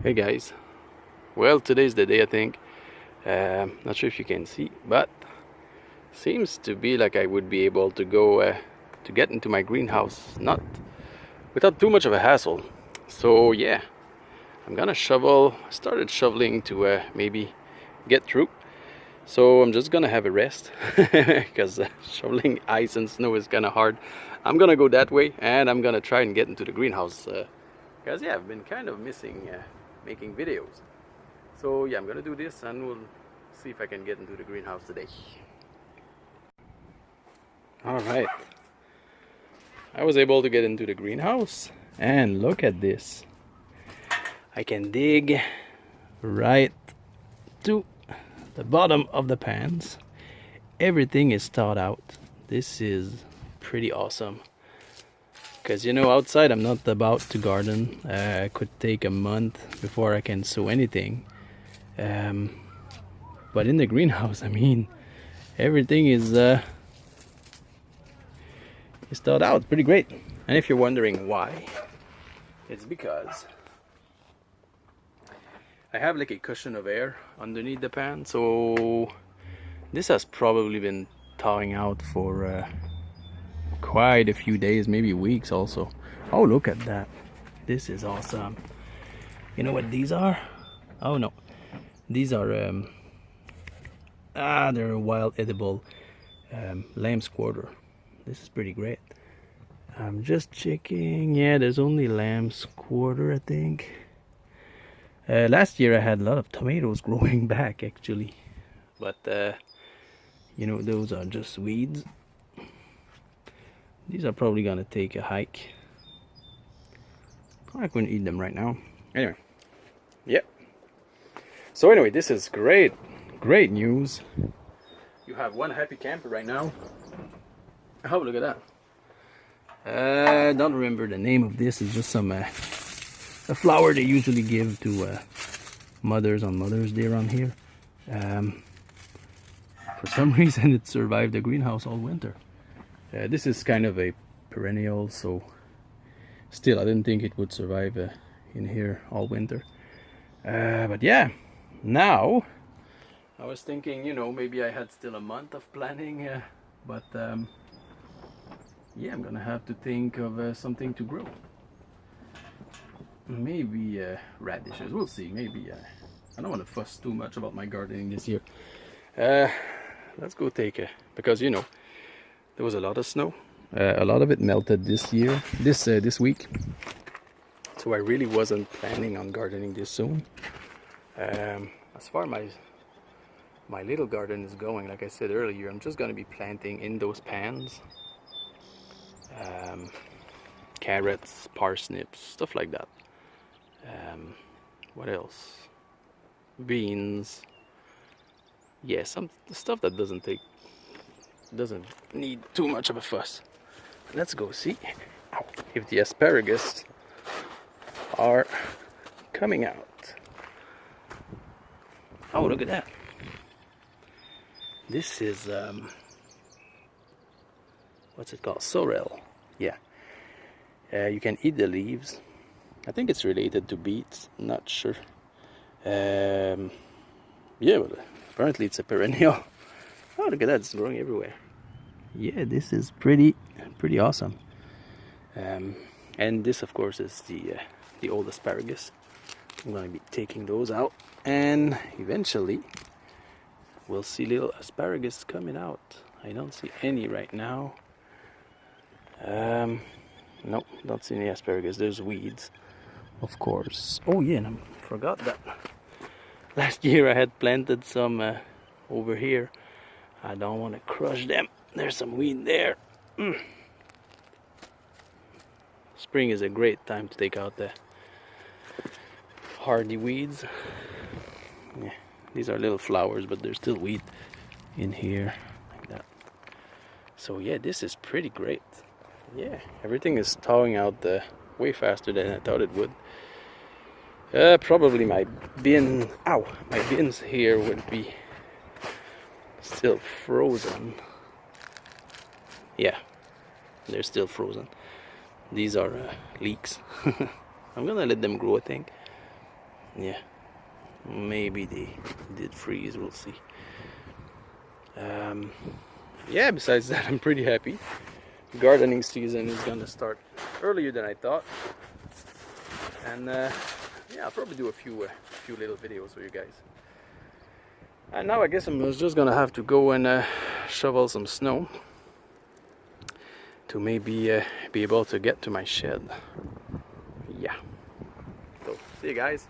Hey guys, well, today's the day, I think. Not sure if you can see, but seems to be like I would be able to go to get into my greenhouse, not without too much of a hassle. So yeah, I'm gonna shovel. Started shoveling to maybe get through. So I'm just gonna have a rest because shoveling ice and snow is kind of hard. I'm gonna go that way, and I'm gonna try and get into the greenhouse because yeah, I've been kind of missing making videos. So yeah, I'm gonna do this, and we'll see if I can get into the greenhouse today. All right, I was able to get into the greenhouse, and look at this. I can dig right to the bottom of the pans. Everything is thought out. This is pretty awesome, because you know, outside I'm not about to garden. It could take a month before I can sow anything, but in the greenhouse, I mean, everything is thought out. Pretty great. And if you're wondering why, it's because I have like a cushion of air underneath the pan, so this has probably been thawing out for quite a few days, maybe weeks also. Oh, look at that. This is awesome. You know what these are? Oh no, these are they're a wild edible lamb's quarter. This is pretty great. I'm just checking. Yeah, there's only lamb's quarter, I think. Last year I had a lot of tomatoes growing back actually, but you know, those are just weeds. These are probably gonna take a hike. I couldn't eat them right now. Anyway, yeah. So anyway, this is great news. You have one happy camper right now. Oh, look at that. I don't remember the name of this. It's just some a flower they usually give to mothers on Mother's Day around here. For some reason it survived the greenhouse all winter. This is kind of a perennial, so still I didn't think it would survive in here all winter. But yeah, now I was thinking, you know, maybe I had still a month of planning, but yeah, I'm gonna have to think of something to grow. Maybe radishes, we'll see. Maybe I don't want to fuss too much about my gardening this year. Let's go take a, because you know, there was a lot of snow. A lot of it melted this year, this week. So I really wasn't planning on gardening this soon. As far as my little garden is going, like I said earlier, I'm just gonna be planting in those pans. Carrots, parsnips, stuff like that. What else? Beans. Yeah, some stuff that doesn't need too much of a fuss. Let's go see if the asparagus are coming out. Oh, look at that. This is what's it called? Sorrel. Yeah. You can eat the leaves. I think it's related to beets. Not sure. Yeah, but apparently it's a perennial. Oh, look at that! It's growing everywhere. Yeah, this is pretty awesome. And this, of course, is the old asparagus. I'm gonna be taking those out, and eventually we'll see little asparagus coming out. I don't see any right now. Nope, don't see any asparagus. There's weeds, of course. Oh yeah, and I forgot that last year I had planted some over here. I don't want to crush them. There's some weed there. Spring is a great time to take out the hardy weeds. Yeah, these are little flowers, but there's still weed in here, like that. So yeah, this is pretty great. Yeah, everything is thawing out way faster than I thought it would. Probably my bins here would be still frozen. Yeah, they're still frozen. These are leeks. I'm gonna let them grow, I think. yeah, maybe they did freeze, we'll see. Yeah, besides that, I'm pretty happy. Gardening season is gonna start earlier than I thought, and yeah, I'll probably do a few little videos for you guys. And now I guess I'm just gonna have to go and shovel some snow to maybe be able to get to my shed. Yeah, so see you guys.